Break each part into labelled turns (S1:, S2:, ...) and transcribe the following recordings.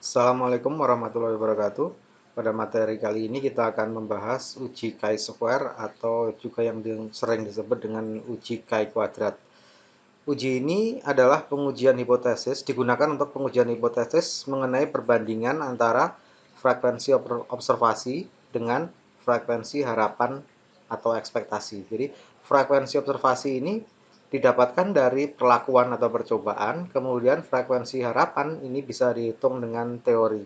S1: Assalamualaikum warahmatullahi wabarakatuh. Pada materi kali ini kita akan membahas uji chi-square atau juga yang sering disebut dengan uji chi-kuadrat. Uji ini adalah pengujian hipotesis, digunakan untuk pengujian hipotesis mengenai perbandingan antara frekuensi observasi dengan frekuensi harapan atau ekspektasi. Jadi, frekuensi observasi ini didapatkan dari perlakuan atau percobaan, kemudian frekuensi harapan ini bisa dihitung dengan teori.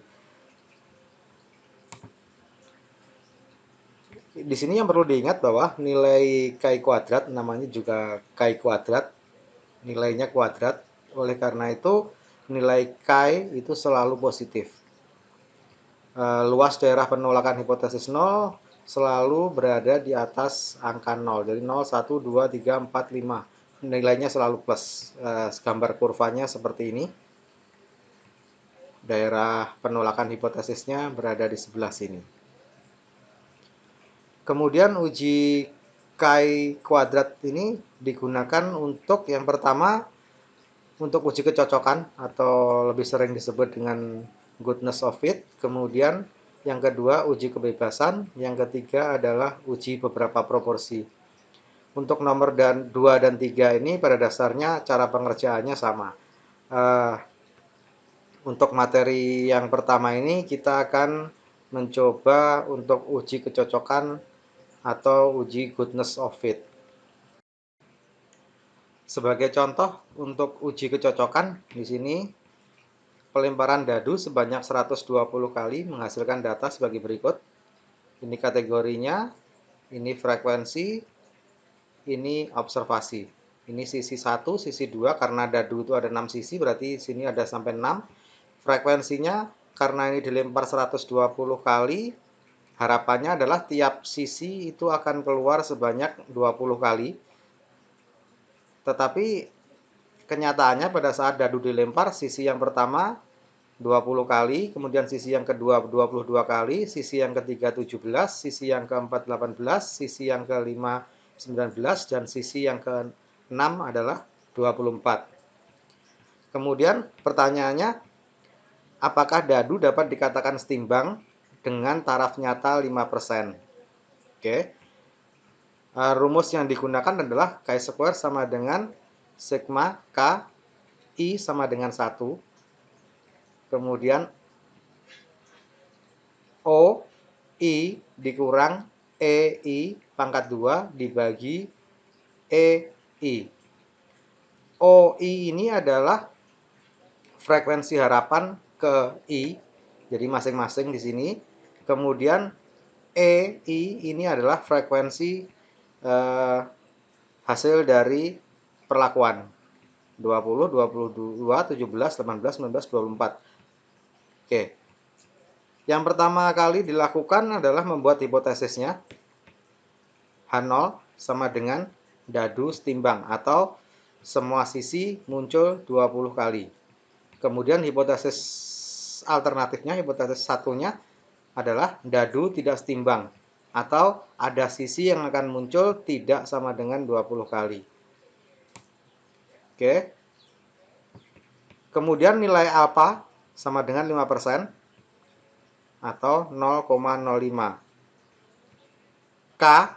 S1: Di sini yang perlu diingat bahwa nilai chi kuadrat, namanya juga chi kuadrat, nilainya kuadrat. Oleh karena itu, nilai chi itu selalu positif. Luas daerah penolakan hipotesis 0 selalu berada di atas angka 0. Jadi 0, 1, 2, 3, 4, 5. Nilainya selalu plus. Gambar kurvanya seperti ini. Daerah penolakan hipotesisnya berada di sebelah sini. Kemudian uji chi kuadrat ini digunakan untuk yang pertama untuk uji kecocokan atau lebih sering disebut dengan goodness of fit. Kemudian yang kedua uji kebebasan, yang ketiga adalah uji beberapa proporsi. Untuk nomor 2 dan 3 ini pada dasarnya cara pengerjaannya sama. Untuk materi yang pertama ini kita akan mencoba untuk uji kecocokan atau uji goodness of fit. Sebagai contoh untuk uji kecocokan di sini pelemparan dadu sebanyak 120 kali menghasilkan data sebagai berikut. Ini kategorinya, ini frekuensi, ini observasi. Ini sisi 1, sisi 2 karena dadu itu ada 6 sisi berarti sini ada sampai 6. Frekuensinya karena ini dilempar 120 kali, harapannya adalah tiap sisi itu akan keluar sebanyak 20 kali. Tetapi kenyataannya pada saat dadu dilempar, sisi yang pertama 20 kali, kemudian sisi yang kedua 22 kali, sisi yang ketiga 17, sisi yang keempat 18, sisi yang kelima 19, dan sisi yang keenam adalah 24. Kemudian pertanyaannya, apakah dadu dapat dikatakan setimbang dengan taraf nyata 5%? Oke. Rumus yang digunakan adalah chi-square sama dengan sigma K I sama dengan 1. Kemudian O I dikurang EI pangkat 2 dibagi EI. OI ini adalah frekuensi harapan ke I, jadi masing-masing di sini. Kemudian EI ini adalah frekuensi hasil dari perlakuan 20, 22, 17, 18, 19, 24. Oke. Yang pertama kali dilakukan adalah membuat hipotesisnya. H0 sama dengan dadu setimbang atau semua sisi muncul 20 kali. Kemudian hipotesis alternatifnya, hipotesis satunya adalah dadu tidak setimbang atau ada sisi yang akan muncul tidak sama dengan 20 kali. Oke. Kemudian nilai alfa sama dengan 5% atau 0,05. K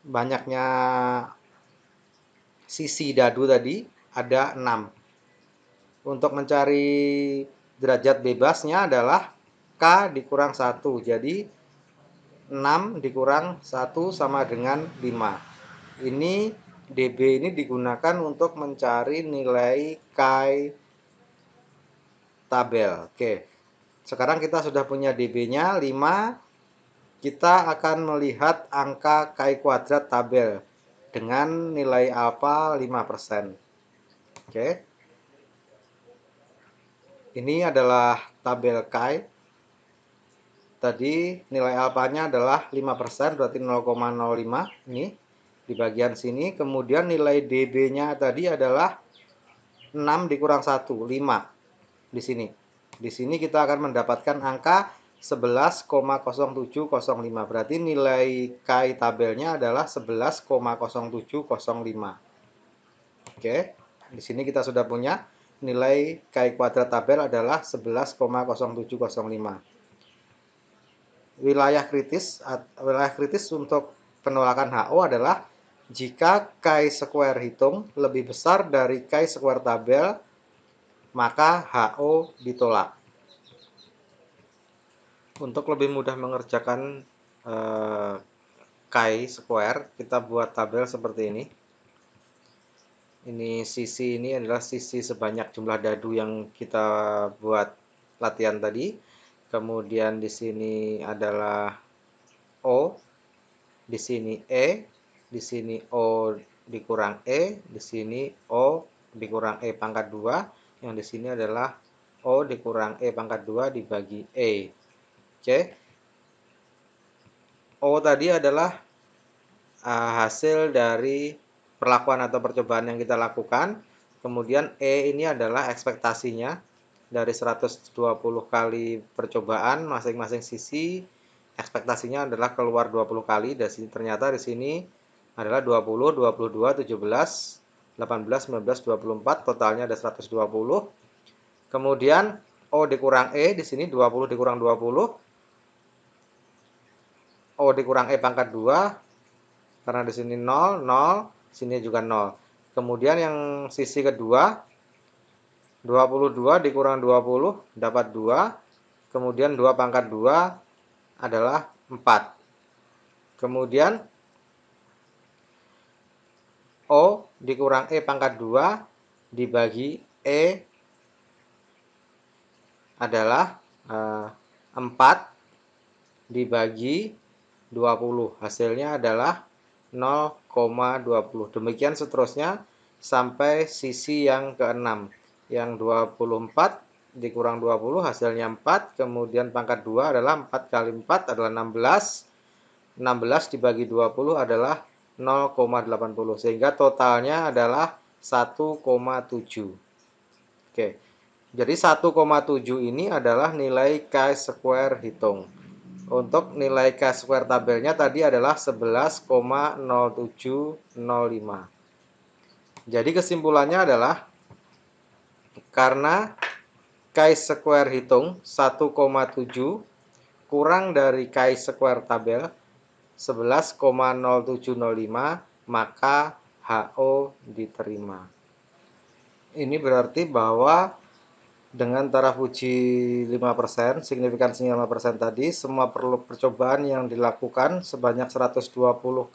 S1: banyaknya sisi dadu tadi ada 6. Untuk mencari derajat bebasnya adalah K dikurang 1. Jadi 6 dikurang 1 sama dengan 5. Ini dB ini digunakan untuk mencari nilai chi tabel. Oke. Sekarang kita sudah punya dB-nya 5. Kita akan melihat angka chi kuadrat tabel dengan nilai alfa 5%. Oke. Ini adalah tabel chi. Tadi nilai alfanya adalah 5%, berarti 0,05. Ini di bagian sini. Kemudian nilai dB-nya tadi adalah 6 dikurang 1, 5. Di sini. Di sini kita akan mendapatkan angka 11,0705. Berarti nilai chi tabelnya adalah 11,0705. Oke, di sini kita sudah punya nilai Chi kuadrat tabel adalah 11,0705. Wilayah kritis untuk penolakan HO adalah jika Chi square hitung lebih besar dari Chi square tabel, maka HO ditolak. Untuk lebih mudah mengerjakan Chi square, kita buat tabel seperti ini. Ini sisi ini adalah sisi sebanyak jumlah dadu yang kita buat latihan tadi. Kemudian di sini adalah O, di sini E, di sini O dikurang E, di sini O dikurang E pangkat 2, yang di sini adalah O dikurang E pangkat 2 dibagi E. Oke. O tadi adalah hasil dari perlakuan atau percobaan yang kita lakukan. Kemudian E ini adalah ekspektasinya dari 120 kali percobaan masing-masing sisi. Ekspektasinya adalah keluar 20 kali. Dan ternyata di sini adalah 20, 22, 17, 18, 19, 24. Totalnya ada 120. Kemudian O dikurang E di sini 20 dikurang 20. O dikurang E pangkat 2. Karena di sini 0, 0, sini juga 0. Kemudian yang sisi kedua, 22 dikurang 20 dapat 2. Kemudian 2 pangkat 2 adalah 4. Kemudian O dikurang E pangkat 2 dibagi E adalah 4 dibagi 20. Hasilnya adalah 0,20. Demikian seterusnya sampai sisi yang ke-6. Yang 24 dikurang 20 hasilnya 4. Kemudian pangkat 2 adalah 4 kali 4 adalah 16. 16 dibagi 20 adalah 0,80. Sehingga totalnya adalah 1,7. Oke. Jadi 1,7 ini adalah nilai Chi square hitung. Untuk nilai Chi square tabelnya tadi adalah 11,0705. Jadi kesimpulannya adalah karena Chi square hitung 1,7 kurang dari Chi square tabel 11,0705, maka HO diterima. Ini berarti bahwa dengan taraf uji 5%, signifikansinya 5% tadi, semua percobaan yang dilakukan sebanyak 120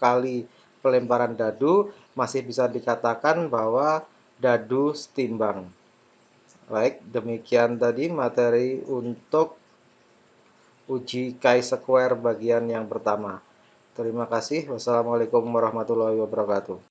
S1: kali pelemparan dadu masih bisa dikatakan bahwa dadu setimbang. Baik, demikian tadi materi untuk uji Chi square bagian yang pertama. Terima kasih. Wassalamualaikum warahmatullahi wabarakatuh.